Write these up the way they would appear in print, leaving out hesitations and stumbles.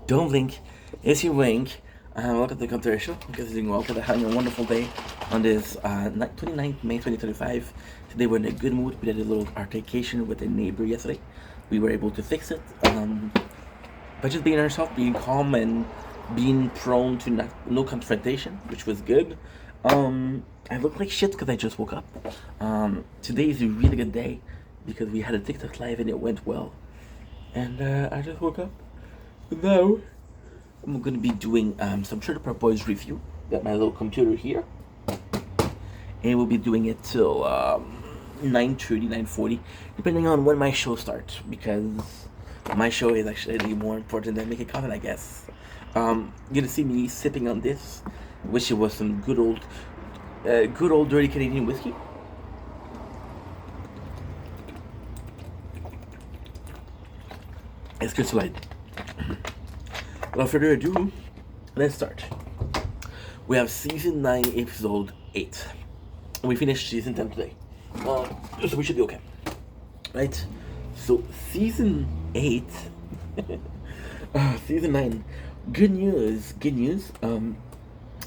Don't blink. It's your wink. Welcome to the Computer Show. Hope you're doing well. Hope you're having a wonderful day on this 29th May 2025. Today we're in a good mood. We did a little altercation with a neighbor yesterday. We were able to fix it. By just being ourselves, being calm and being prone to no confrontation, which was good. I look like shit because I just woke up. Today is a really good day because we had a TikTok live and it went well. And I just woke up. Now I'm gonna be doing some Trailer Park Boys review. Got my little computer here, and we'll be doing it till 9:30, 9:40, depending on when my show starts. Because my show is actually more important than making content, I guess. You're gonna see me sipping on this. Wish it was some good old dirty Canadian whiskey. It's Crystal Light. Without further ado, let's start. We have season 9, episode 8. We finished season 10 today. So we should be okay. Right? So, season 8, season 9. Good news.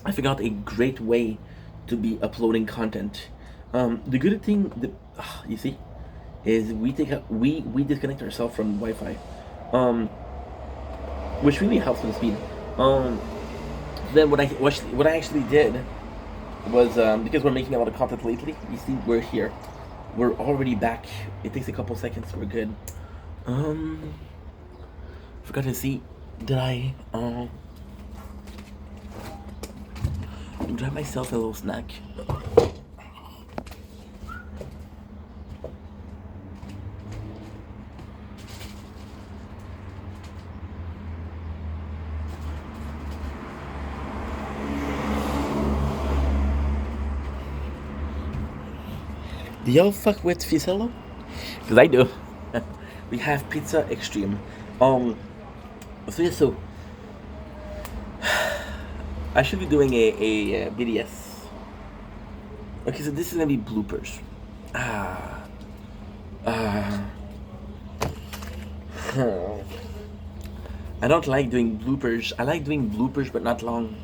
I figured out a great way to be uploading content. The good thing, you see, is we disconnect ourselves from Wi-Fi. Which really helps with the speed. Then what I actually did was because we're making a lot of content lately. You see, we're here. We're already back. It takes a couple seconds. We're good. Forgot to see. Did I grab myself a little snack? Do y'all fuck with Ficello? Because I do. We have Pizza Extreme. So yeah, so I should be doing a BDS. Okay, so this is gonna be bloopers. I don't like doing bloopers. I like doing bloopers, but not long.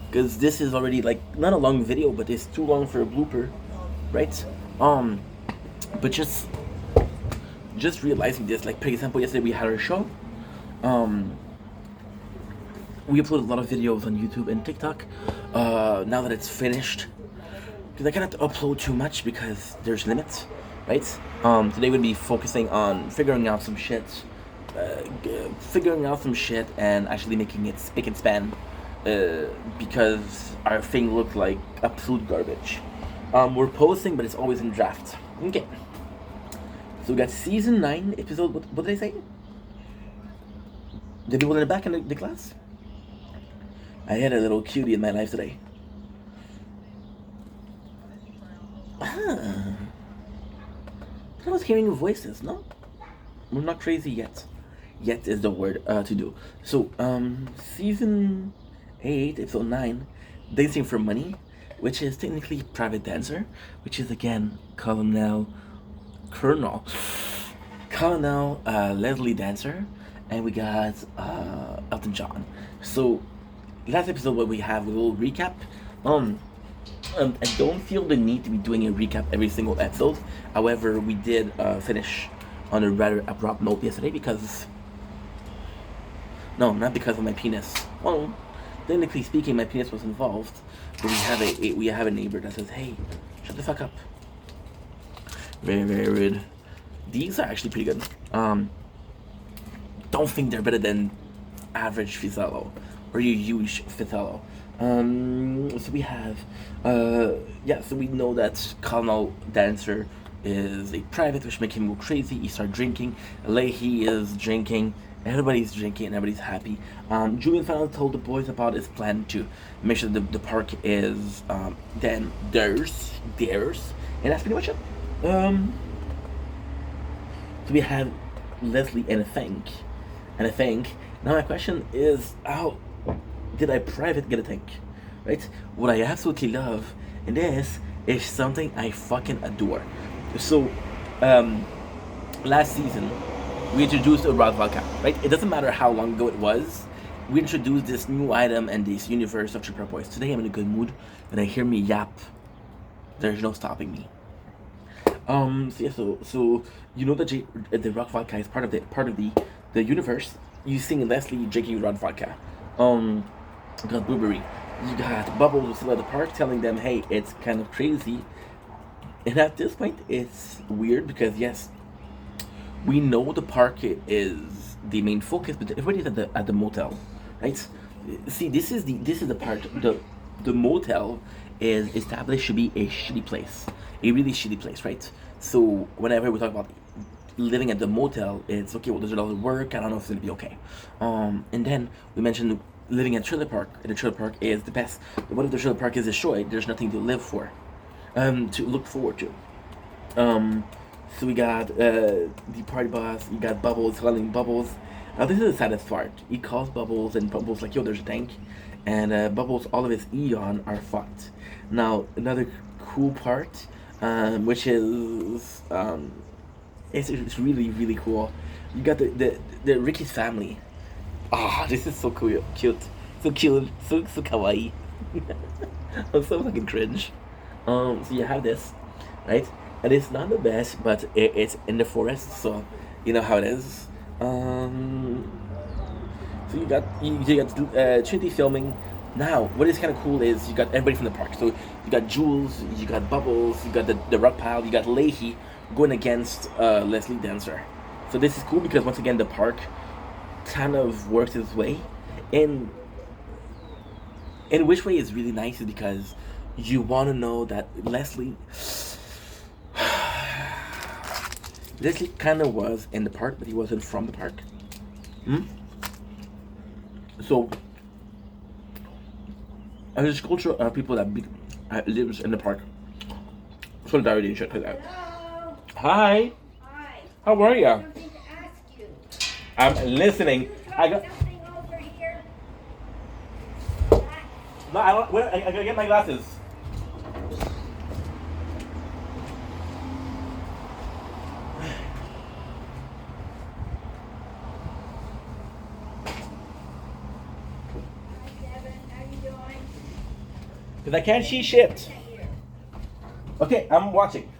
Because this is already like not a long video, but it's too long for a blooper, right? But just realizing this, like for example, yesterday we had our show. We uploaded a lot of videos on YouTube and TikTok. Now that it's finished, because I cannot upload too much because there's limits, right? Today we'll be focusing on figuring out some shit, and actually making it spick and span, because our thing looked like absolute garbage. We're posting, but it's always in draft. Okay. So we got season 9, episode. What did I say? The people in the back in the class? I had a little cutie in my life today. I was hearing voices, no? We're not crazy yet. Yet is the word to do. So, season 8, episode 9, Dancing for Money, which is technically Private Dancer, which is again Colonel Leslie Dancer, and we got Elton John. So last episode what we have a little recap. I don't feel the need to be doing a recap every single episode. However, we did finish on a rather abrupt note yesterday because not because of my penis. Well, technically speaking, my penis was involved, but we have a neighbor that says, "Hey, shut the fuck up." Very, very rude. These are actually pretty good. Don't think they're better than average Ficello or your huge Ficello. So we have, so we know that Colonel Dancer is a private, which makes him go crazy. He starts drinking. Leahy is drinking. Everybody's drinking and everybody's happy. Julian finally told the boys about his plan to make sure the park is then theirs, and that's pretty much it. So we have Leslie and a tank. Now my question is, how did I private get a tank? Right? What I absolutely love in this is something I fucking adore. So, last season, we introduced a Rock Vodka, right? It doesn't matter how long ago it was. We introduced this new item and this universe of Tripper Boys. Today I'm in a good mood. When I hear me yap, there's no stopping me. So you know that the Rock Vodka is part of the universe. You sing Leslie drinking Rock Vodka. You got Blueberry. You got Bubbles still at the park telling them, hey, it's kind of crazy. And at this point, it's weird because yes, we know the park is the main focus, but everybody's at the motel, right? See, this is the part. The motel is established to be a shitty place, a really shitty place, right? So whenever we talk about living at the motel, it's okay. Well, there's a lot of work. I don't know if it's gonna be okay. And then we mentioned living at trailer park. And the trailer park is the best. But what if the trailer park is destroyed? There's nothing to live for, to look forward to. So we got the party boss. You got Bubbles calling Bubbles. Now this is the saddest part. He calls Bubbles, and Bubbles like, yo, there's a tank, and Bubbles, all of his Eon are fucked. Now another cool part, which is it's really really cool. You got the Ricky's family. Ah, this is so cool, so cute, so kawaii. I'm so fucking cringe. So you have this, right? And it's not the best, but it's in the forest, so you know how it is. So you got Trinity filming. Now, what is kind of cool is you got everybody from the park. So you got Jules, you got Bubbles, you got the Rock Pile, you got Leahy going against Leslie Dancer. So this is cool because once again the park kind of works its way. In which way is really nice is because you want to know that Leslie kind of was in the park, but he wasn't from the park. So, there's culture of people that lives in the park. Solidarity and shit like that. Hello. Hi. Hi. How are ya? Something to ask you. I'm listening. You I got got. something over here. No, I don't. Where? I gotta get my glasses. Hi, Devin. How you doing? Cause I can't see shit. Here. Okay, I'm watching.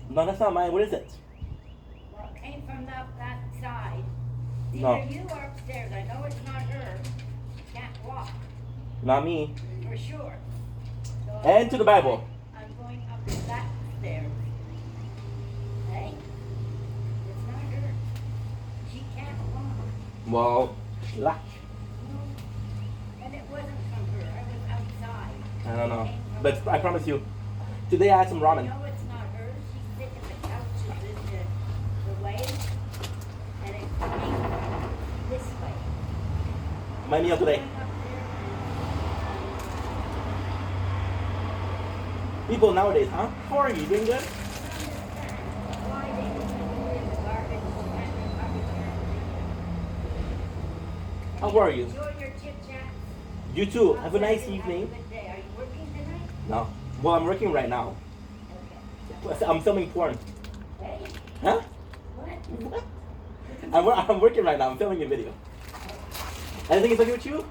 No, that's not mine. What is it? Well, it came from that side. It's No. either you or upstairs. I know it's not her. She can't walk, Not me. for sure. So And to the Bible. I'm going up that stairs. Hey? It's not her. She can't walk. Well, luck. And it wasn't from her. I was outside. I don't know. It came from But I promise you, today I had some ramen. No, it's not her. She's sitting in the couches in the way, and it came from this way. My meal today. Went up there People nowadays, huh? How are you? Doing good? why they were in the garbage and the How are you? Enjoy your chit chat. You too. Have a nice evening. Good day. Are you working tonight? No. Well, I'm working right now. Okay. I'm filming porn. Hey, Huh? what? I'm working right now. I'm filming a video. Anything is okay with you?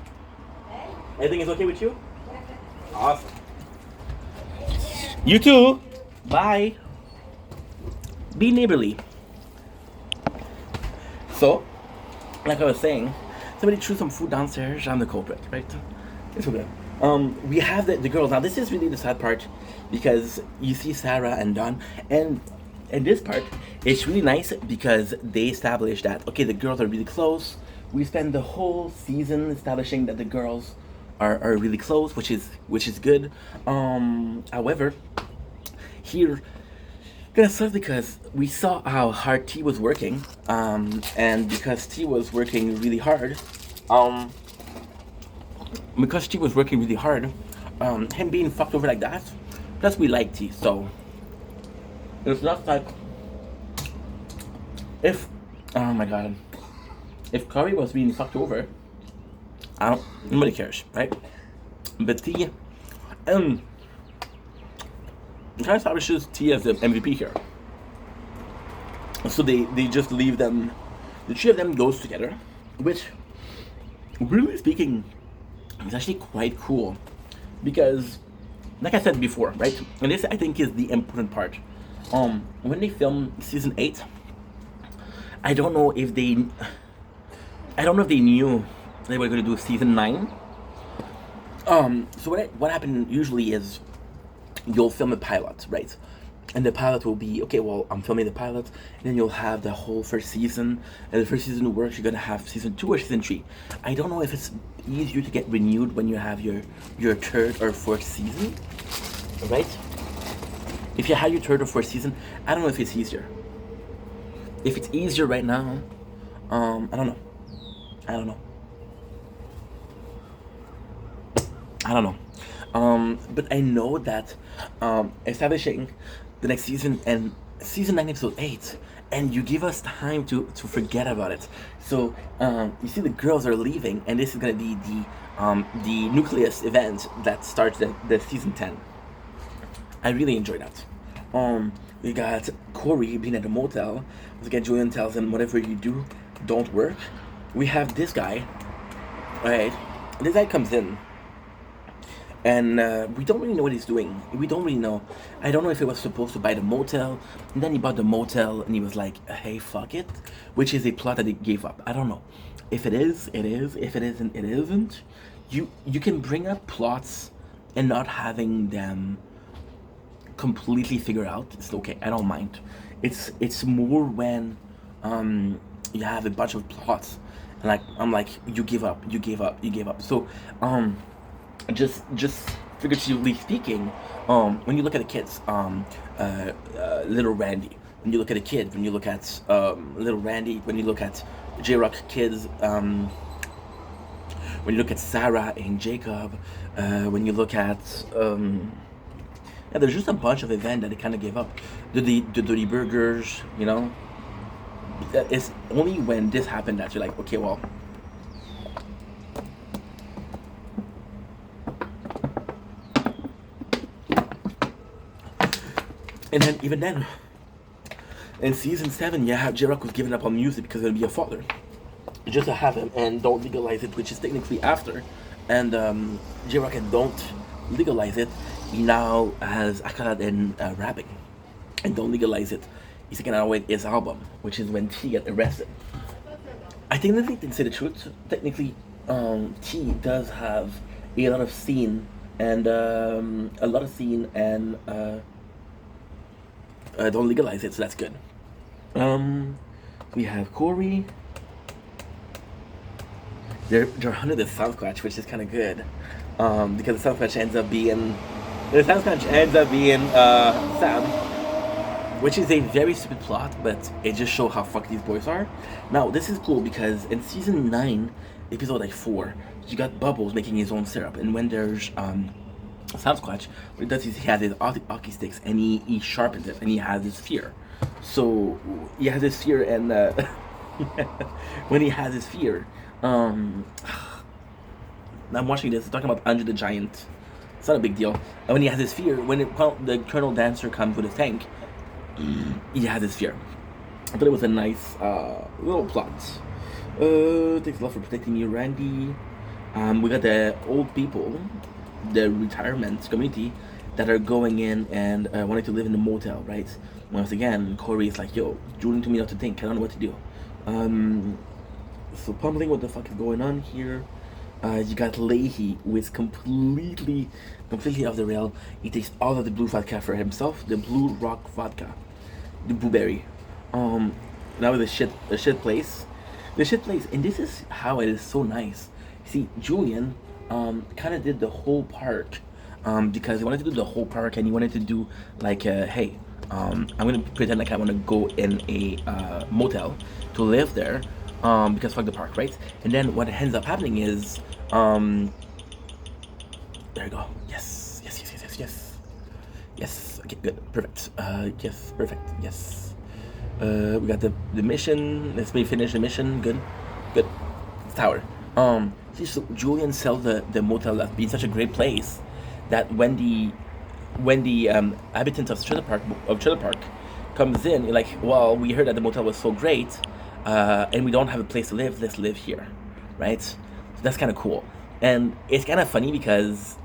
Hey, Anything is okay with you? definitely. Awesome. Take care. You too. Bye. Be neighborly. So, like I was saying, somebody threw some food downstairs. I'm the culprit, right? It's okay. We have the girls. Now, this is really the sad part because you see Sarah and Don, and in this part, it's really nice because they establish that, okay, the girls are really close. We spend the whole season establishing that the girls are really close, which is good. However, here gonna suck because we saw how hard T was working, and because T was working really hard, him being fucked over like that, plus we like T, so it's not like if, oh my god, if Corey was being fucked over, nobody cares, right? But T, kind of establishes T as the MVP here. So they just leave them. The three of them goes together, which, really speaking, is actually quite cool, because, like I said before, right? And this I think is the important part. When they filmed season 8, I don't know if they, I don't know if they knew they were going to do season 9. So what happened usually is you'll film a pilot, right? And the pilot will be okay. Well, I'm filming the pilot, and then you'll have the whole first season. And the first season works. You're gonna have season 2 or season 3. I don't know if it's easier to get renewed when you have your third or fourth season, right? If you have your third or fourth season, I don't know if it's easier. If it's easier right now, I don't know. I don't know. I don't know. But I know that establishing the next season and season 9, episode 8, and you give us time to forget about it. So you see, the girls are leaving, and this is gonna be the nucleus event that starts the season 10. I really enjoy that. We got Corey being at the motel. Again, Julian tells him, whatever you do, don't work. We have this guy, right? This guy comes in, and we don't really know what he's doing. We don't really know. I don't know if he was supposed to buy the motel, and then he bought the motel, and he was like, hey, fuck it, which is a plot that he gave up. I don't know. If it is, it is. If it isn't, it isn't. You can bring up plots and not having them completely figure out. It's okay. I don't mind. It's more when you have a bunch of plots, and like I'm like, you give up, you gave up, you gave up. So just figuratively speaking, when you look at the kids, little Randy, when you look at a kid, when you look at little Randy, when you look at J-Rock kids, when you look at Sarah and Jacob, when you look at yeah, there's just a bunch of events that they kind of gave up. The Dirty Burgers, you know. It's only when this happened that you're like, okay, well. And then, even then, in season 7, yeah, J-Rock was giving up on music because he's gonna be a father. Just to have him and don't legalize it, which is technically after. And J-Rock and don't legalize it. He now has accolade in rapping and don't legalize it. He's taking out with his album, which is when T got arrested. I technically didn't say the truth. Technically, T does have a lot of scene and don't legalize it, so that's good. We have Corey. They're under the Sasquatch, which is kind of good, because the Sasquatch ends up being Sam, which is a very stupid plot, but it just shows how fucked these boys are. Now, this is cool because in season 9, episode like 4, you got Bubbles making his own syrup, and when there's Sasquatch, what he does is he has his hockey sticks and he sharpens it, and he has his fear. So he has his fear, and when he has his fear, I'm watching this, talking about Andre the Giant. It's not a big deal. And when he has his fear, when the Colonel Dancer comes with his tank, he has his fear. I thought it was a nice little plot. Thanks a lot for protecting me, Randy. We got the old people, the retirement community, that are going in and wanting to live in the motel, right? Once again, Corey is like, yo, Julian told me not to think. I don't know what to do. So pummeling, what the fuck is going on here? You got Leahy, who is completely off the rail. He takes all of the blue vodka for himself, the Blue Rock vodka, the blueberry. Now the shit place, and this is how it is so nice. See, Julian kind of did the whole park because he wanted to do the whole park, and he wanted to do like, hey, I'm gonna pretend like I want to go in a motel to live there. Because fuck the park, right? And then what ends up happening is, there you go. Yes. Okay, good, perfect. Yes, perfect. Yes. We got the mission. Let's finish the mission. Good. Tower. See, so Julian sells the motel as being such a great place that when the inhabitants of Trailer Park comes in, you're like, well, we heard that the motel was so great, and we don't have a place to live. Let's live here, right? So that's kind of cool, and it's kind of funny because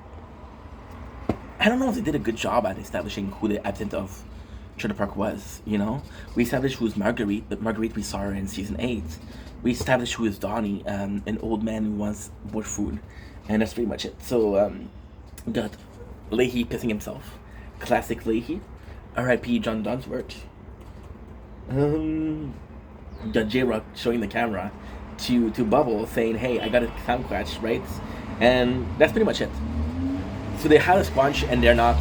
I don't know if they did a good job at establishing who the habitant of Trailer Park was. You know, we established who's Marguerite, but Marguerite we saw her in season 8. We established who is Donnie, an old man who wants bush food, and that's pretty much it. So we got Leahy pissing himself, classic Leahy. R.I.P. John Dunsworth. Got J-Rock showing the camera to Bubble saying, "Hey, I got a Sasquatch, right?" And that's pretty much it. So they have a Squanch and they're not.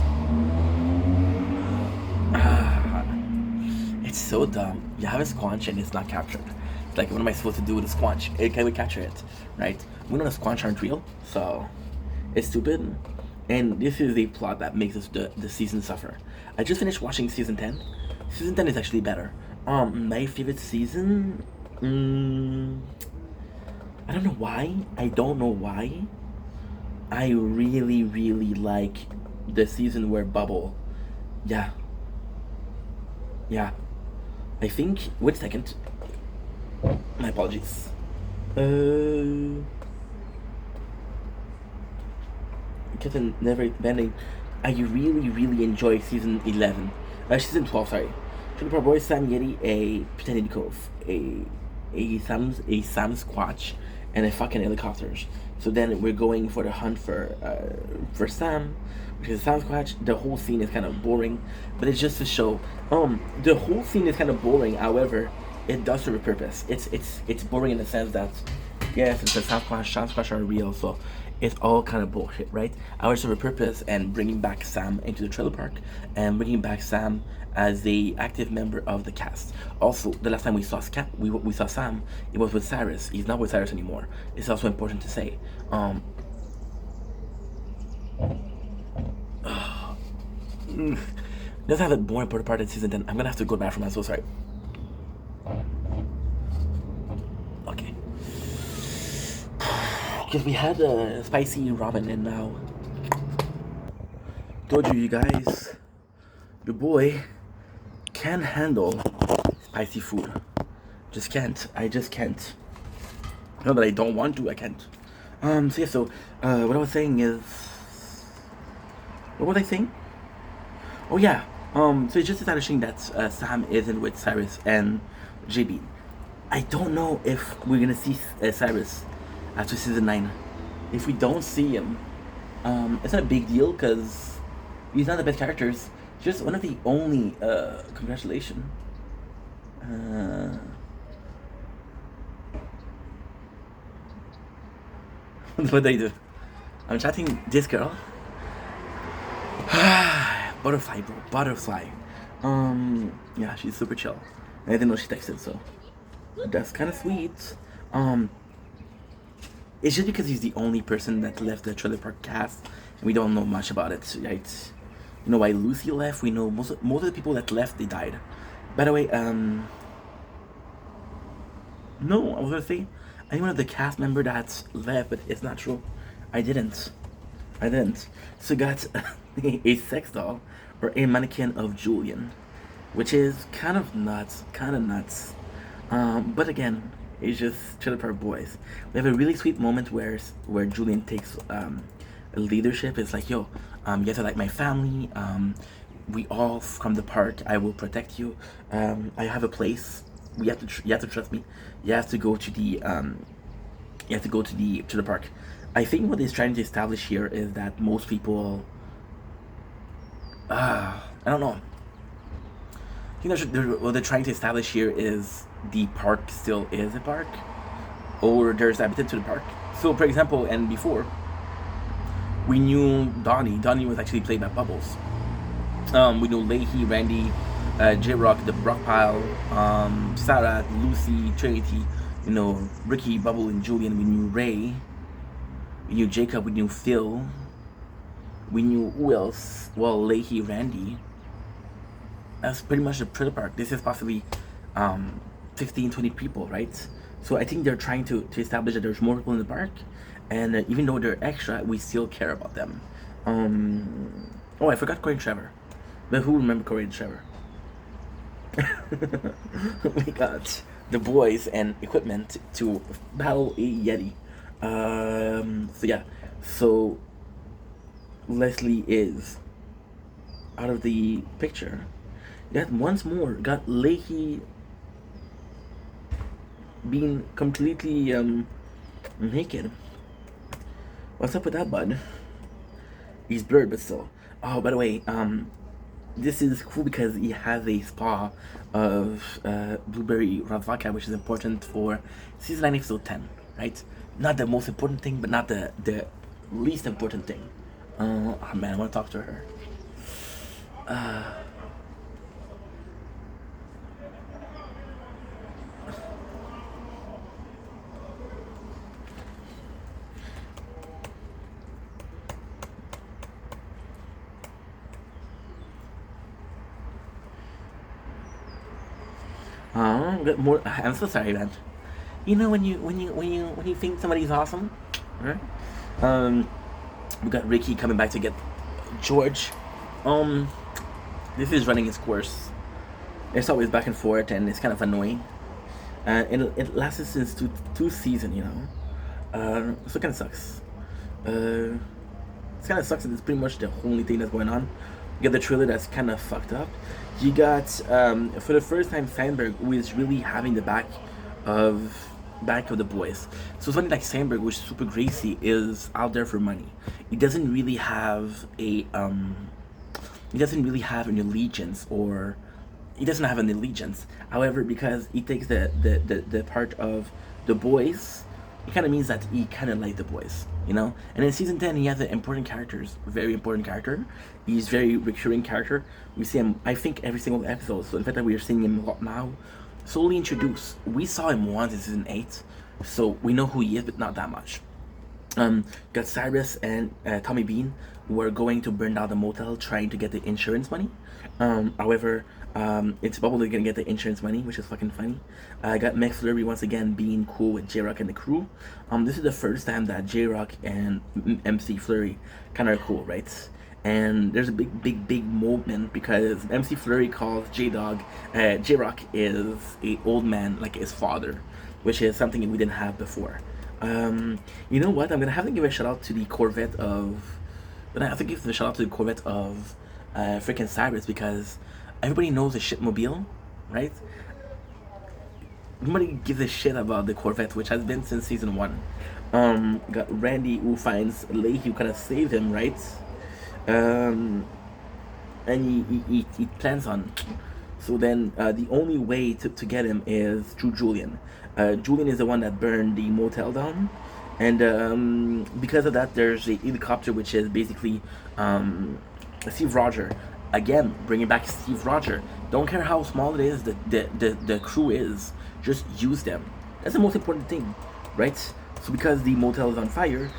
It's so dumb. You have a Squanch and it's not captured. It's like, what am I supposed to do with a Squanch? Can we capture it, right? We know the Squanch aren't real, so it's stupid. And this is a plot that makes us the season suffer. I just finished watching season 10. Season 10 is actually better. My favorite season. I don't know why. I don't know why. I really, really like the season where Bubble. Yeah. Yeah. I think. Wait a second. My apologies. Captain Never Bending. I really, really enjoy season 11. Season 12, sorry. Trailer Park Boys, Sam Yeti, a Pretended Cove, a Sam Squatch, and a fucking helicopters. So then we're going for the hunt for Sam, which is a Sam Squatch. The whole scene is kind of boring, but it's just to show. The whole scene is kind of boring. However, it does serve a purpose. It's boring in the sense that yes, it's a Sam Squatch are real, so it's all kind of bullshit, right? I serve a purpose and bringing back Sam into the trailer park and bringing back Sam as a active member of the cast. Also, the last time we saw Sam, it was with Cyrus. He's not with Cyrus anymore. It's also important to say. Let's have a more important part of season 10. I'm gonna have to go to the bathroom. I'm so sorry. Okay. Because we had a spicy ramen and now. Told you guys, the boy can't handle spicy food. Just can't. I just can't. Not that I don't want to, I can't. So yeah, so what I was saying is, what was I saying? Oh yeah. So it's just establishing that Sam isn't with Cyrus and JB. I don't know if we're gonna see Cyrus after season 9. If we don't see him, it's not a big deal because he's not the best characters. Just one of the only. Congratulations. What do I do? I'm chatting this girl. Butterfly, bro. Butterfly. Yeah, she's super chill. I didn't know she texted, so that's kind of sweet. It's just because he's the only person that left the trailer park cast, and we don't know much about it, right? You know why Lucy left? We know most of the people that left, they died. By the way, no, I was gonna say, I'm one of the cast member that left, but it's not true. I didn't. So got a sex doll or a mannequin of Julian, which is kind of nuts. But again, it's just Trailer Park Boys. We have a really sweet moment where Julian takes leadership. It's like, yo, you guys are like my family. We all from the park. I will protect you. I have a place. You have to trust me. You have to go to the to the park. I think what he's trying to establish here is that most people. I don't know. I think what they're trying to establish here is the park still is a park, or there's habitat to the park. So, for example, and before, we knew Donnie. Donnie was actually played by Bubbles. We knew Leahy, Randy, J-Rock, the Rockpile, Sarah, Lucy, Trinity, you know, Ricky, Bubble, and Julian. We knew Ray. We knew Jacob. We knew Phil. We knew who else? Well, Leahy, Randy. That's pretty much the trailer park. This is possibly 15, 20 people, right? So I think they're trying to establish that there's more people in the park, and even though they're extra, we still care about them. Oh, I forgot Corey and Trevor. But who remember Corey and Trevor? we got the boys and equipment to battle a Yeti. So yeah, so Leslie is out of the picture. Got once more got Leahy being completely naked. What's up with that, bud? He's blurred, but still. Oh, by the way, this is cool because he has a spa of blueberry vodka, which is important for season 9, episode 10, right? Not the most important thing, but not the least important thing. Oh man, I want to talk to her. More. I'm so sorry, man. You know when you think somebody's awesome, right? We got Ricky coming back to get George. Um, this is running its course. It's always back and forth, and it's kind of annoying. It lasted since two season, you know. So it kind of sucks. It kind of sucks that it's pretty much the only thing that's going on. You got the trailer that's kind of fucked up. You got for the first time Sandberg, who is really having the of back of the boys. So somebody like Sandberg, which is super Gracie, is out there for money. He doesn't really have a he doesn't really have an allegiance, or he doesn't have an allegiance. However, because he takes the part of the boys, it kind of means that he kind of like the boys, you know. And in season 10, he has an important characters, very important character. He's very recurring character. We see him, I think, every single episode. So in fact, that we are seeing him a lot now. Slowly introduced. We saw him once in season 8, so we know who he is, but not that much. Got Cyrus and Tommy Bean, who are going to burn down the motel trying to get the insurance money. However, it's probably gonna get the insurance money, which is fucking funny. I got Max Fleury once again being cool with J-Rock and the crew. This is the first time that J-Rock and MC Fleury kind of are cool, right? And there's a big moment because MC Fleury calls J-Dog, J-Rock is a old man like his father, which is something we didn't have before. You know what? I'm gonna have to give a shout out to the Corvette of. I have to give a shout out to the Corvette of freaking Cyrus, because everybody knows the shipmobile, right? Nobody gives a shit about the Corvette, which has been since season 1. Got Randy, who finds Leahy, who kind of save him, right? And he plans on. So then the only way to get him is through Julian. Julian is the one that burned the motel down, and because of that, there's a helicopter, which is basically Steve Roger. Again, bringing back Steve Roger. Don't care how small it is, the crew is. Just use them. That's the most important thing, right? So because the motel is on fire,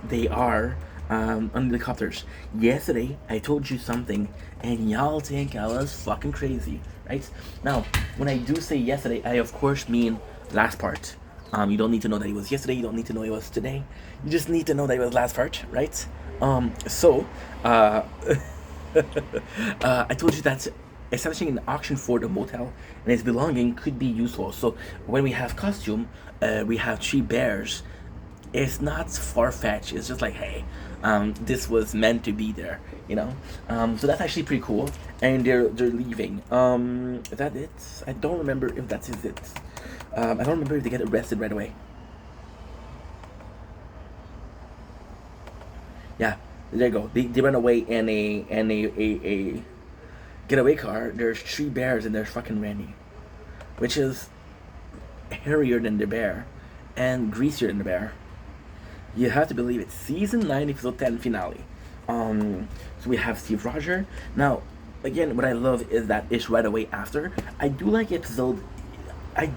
they are on helicopters. Yesterday, I told you something, and y'all think I was fucking crazy, right? Now, when I do say yesterday, I of course mean last part. You don't need to know that it was yesterday. You don't need to know it was today. You just need to know that it was last part, right? I told you that establishing an auction for the motel and its belonging could be useful. So when we have costume, we have 3 bears. It's not far-fetched. It's just like, hey, this was meant to be there, you know. So that's actually pretty cool. And they're leaving. Is that it? I don't remember if that is it. I don't remember if they get arrested right away. Yeah, there you go. They run away in a getaway car. There's 3 bears and there's fucking Randy, which is hairier than the bear and greasier than the bear. You have to believe it. Season 9, episode 10 finale. So we have Steve Roger. Now, again, what I love is that it's right away after. I do like episode that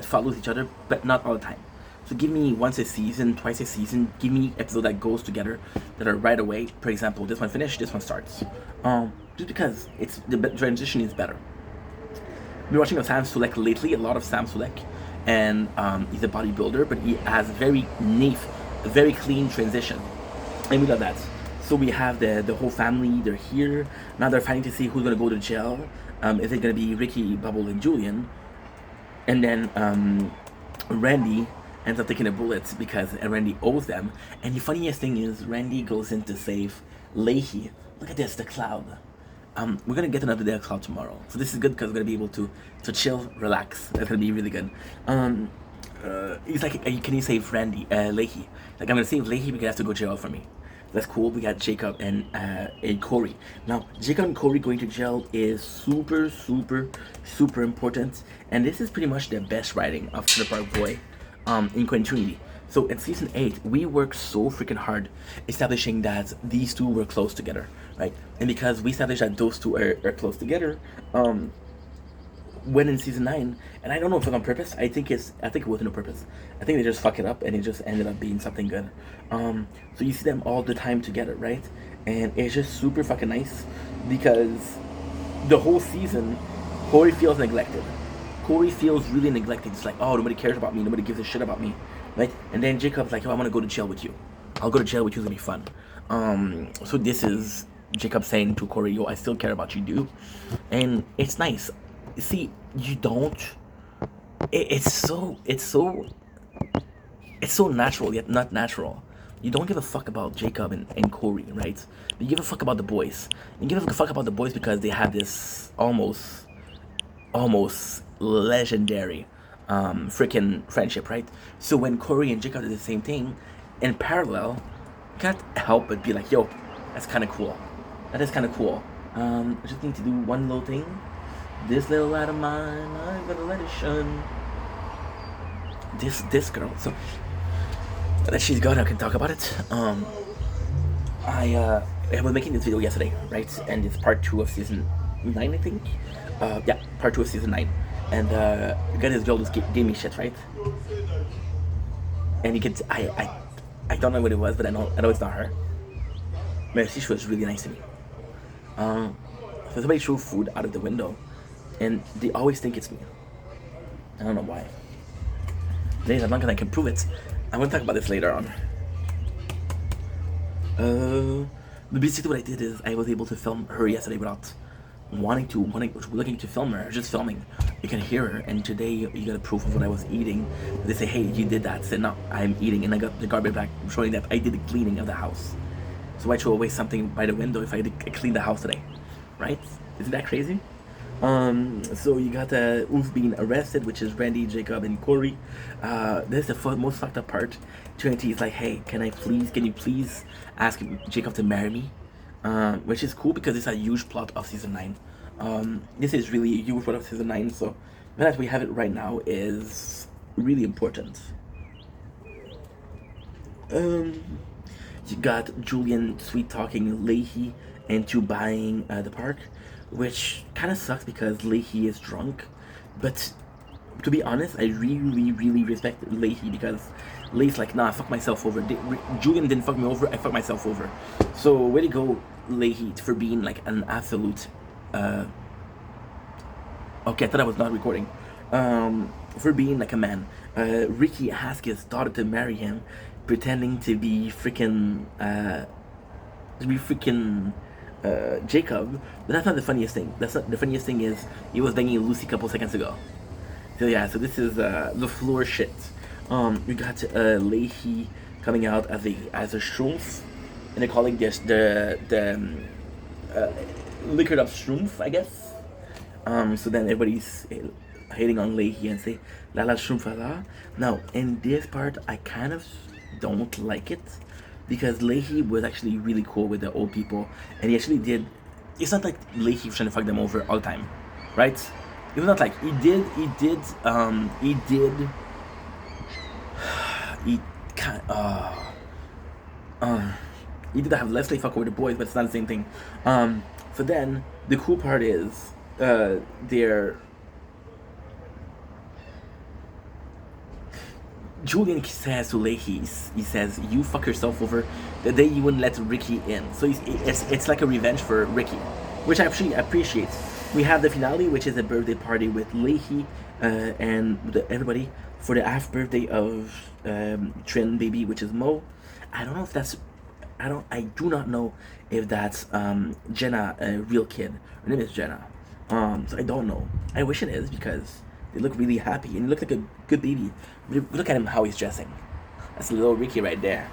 follows each other, but not all the time. So give me once a season, twice a season. Give me episodes that goes together, that are right away. For example, this one finished, this one starts. Just because it's the transition is better. I've been watching Sam Sulek lately, a lot of Sam Sulek, and he's a bodybuilder, but he has very clean transition, and we love that. So we have the whole family. They're here now. They're fighting to see who's gonna go to jail. Is it gonna be Ricky, Bubble, and Julian? And then Randy ends up taking the bullets because Randy owes them. And the funniest thing is Randy goes in to save Leahy. Look at this, the cloud. We're gonna get another day of cloud tomorrow, so this is good because we're gonna be able to chill, relax. That's gonna be really good. He's like, can you save Randy, Leahy? Like, I'm gonna save Leahy because he has to go jail for me. That's cool. We got Jacob and Corey. Now, Jacob and Corey going to jail is super, super, super important. And this is pretty much the best writing of Trailer Park Boy in continuity. So in season 8, we worked so freaking hard establishing that these two were close together, right? And because we established that those two are close together, when in season 9, and I don't know if it's on purpose. I think it wasn't on purpose. I think they just fuck it up and it just ended up being something good. So you see them all the time together, right? And it's just super fucking nice because the whole season, Corey feels neglected. Corey feels really neglected. It's like, oh, nobody cares about me. Nobody gives a shit about me, right? And then Jacob's like, oh, I want to go to jail with you. I'll go to jail with you. It's gonna be fun. So this is Jacob saying to Corey, yo, I still care about you, dude. And it's nice. See, you don't. It's so natural yet not natural. You don't give a fuck about Jacob and Corey, right? You give a fuck about the boys. You give a fuck about the boys because they have this almost legendary freaking friendship, right? So when Corey and Jacob did the same thing in parallel, you can't help but be like, yo, that's kind of cool. That is kind of cool. I just need to do one little thing. This little light of mine, I'm gonna let it shine. This girl. So that she's gone, I can talk about it. I was making this video yesterday, right? And it's part 2 of season 9, I think. Yeah, part 2 of season 9. And again, this girl just gave me shit, right? And you could, I don't know what it was, but I know it's not her. But she was really nice to me. So somebody threw food out of the window, and they always think it's me. I don't know why. Ladies, I'm not gonna can prove it. I'm gonna talk about this later on. But basically what I did is I was able to film her yesterday without looking to film her, just filming. You can hear her, and today you got a proof of what I was eating. They say, hey, you did that. I said, no, I'm eating, and I got the garbage bag showing that I did the cleaning of the house. So I throw away something by the window if I clean the house today, right? Isn't that crazy? So you got Oof being arrested, which is Randy, Jacob, and Corey. This is the most fucked up part. Trinity is like, hey, can you please ask Jacob to marry me? Which is cool because it's a huge plot of season 9. This is really a huge plot of season 9, so the fact we have it right now is really important. You got Julian sweet talking Leahy into buying the park, which kind of sucks because Leahy is drunk. But to be honest, I really respect Leahy because Leahy's like, nah, I fucked myself over. Julian didn't fuck me over, I fucked myself over. So way to go, Leahy, for being like an absolute. Okay, I thought I was not recording. For being like a man. Ricky asked his daughter to marry him, pretending to be freaking Jacob. But that's not the funniest thing. The funniest thing is he was banging Lucy a couple seconds ago. So yeah, so this is the floor shit. We got Leahy coming out as a shroomf, and they're calling this the liquored up shroomf, I guess. So then everybody's hating on Leahy and say la la shroomf la. Now in this part, I kind of don't like it because Leahy was actually really cool with the old people, and he actually did. It's not like Leahy was trying to fuck them over all the time, right? It was not like he did have Leslie fuck over the boys, but it's not the same thing. So then the cool part is Julian says to Leahy, he says, you fuck yourself over the day you wouldn't let Ricky in. So it's like a revenge for Ricky, which I actually appreciate. We have the finale, which is a birthday party with Leahy and everybody for the half birthday of Trin baby, which is Mo. I don't know if that's I do not know if that's Jenna, a real kid. Her name is Jenna. So I don't know. I wish it is because they look really happy and they look like a good baby. Look at him how he's dressing. That's little Ricky right there.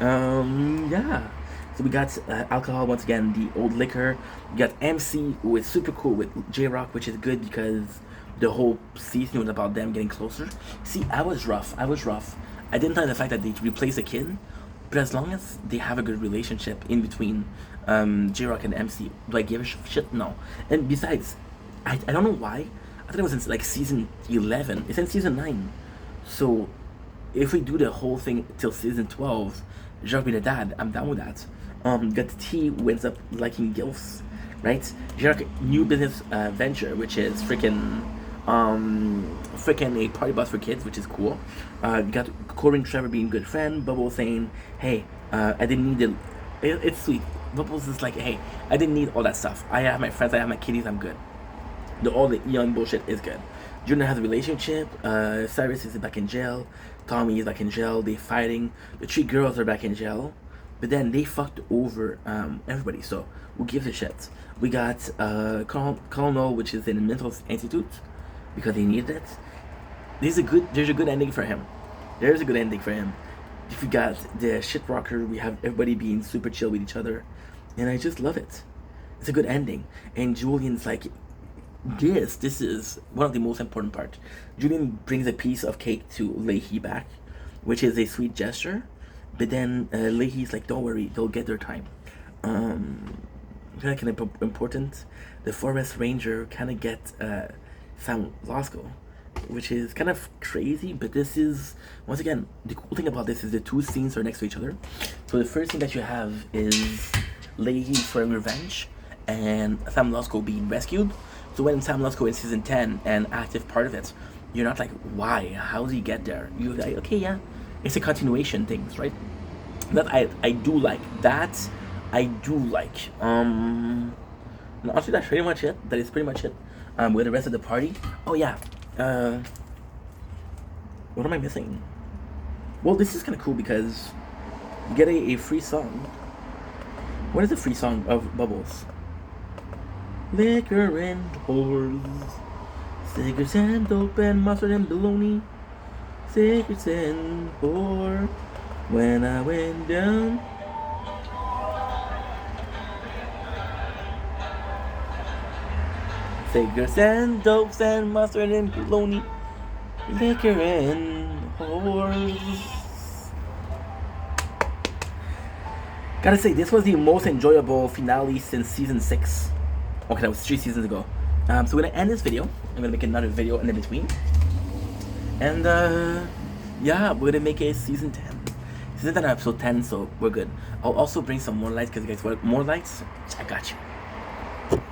Yeah. So we got alcohol once again, the old liquor. We got MC, who is super cool with J Rock, which is good because the whole season was about them getting closer. See, I was rough. I didn't like the fact that they replaced a kid, but as long as they have a good relationship in between J Rock and MC, do I give a shit? No. And besides, I don't know why. I thought it was in like season 11. It's in season 9. So if we do the whole thing till season 12, Jacques being a dad, I'm down with that. Got T who ends up liking gilfs, right? Jacques new business venture, which is freaking a party bus for kids, which is cool. Got Corey and Trevor being good friend. Bubbles saying, "Hey, I didn't need it's sweet." Bubbles is like, "Hey, I didn't need all that stuff. I have my friends, I have my kitties, I'm good." All the young bullshit is good. Junior has a relationship. Cyrus is back in jail. Tommy is back in jail. They're fighting. The 3 girls are back in jail. But then they fucked over everybody. So who gives a shit? We got Colonel, which is in a mental institute because he needed it. There's a good ending for him. There's a good ending for him. If we got the shit rocker, we have everybody being super chill with each other, and I just love it. It's a good ending. And Julian's like, this is one of the most important parts. Julian brings a piece of cake to Leahy back, which is a sweet gesture. But then Leahy's like, "Don't worry, they'll get their time." Kind of important. The forest ranger kind of get Sam Lasco, which is kind of crazy. But this is once again the cool thing about this is the 2 scenes are next to each other. So the first thing that you have is Leahy for revenge and Sam Lasco being rescued. So when Sam Lasco in season 10 and active part of it, you're not like, why? How did he get there? You're like, okay, yeah, it's a continuation things, right? That I do like. That I do like. No, actually, that's pretty much it. That is pretty much it. With the rest of the party. Oh yeah. What am I missing? Well, this is kind of cool because you get a free song. What is the free song of Bubbles? Liquor and whores, cigarettes and dope and mustard and bologna, cigarettes and whore. When I went down, cigarettes and dopes and mustard and bologna, liquor and whores. Gotta say, this was the most enjoyable finale since season 6. Okay, that was 3 seasons ago. So we're gonna end this video. I'm gonna make another video in between. And yeah, we're gonna make a season 10. Season 10 episode 10, so we're good. I'll also bring some more lights because you guys want more lights. I got you.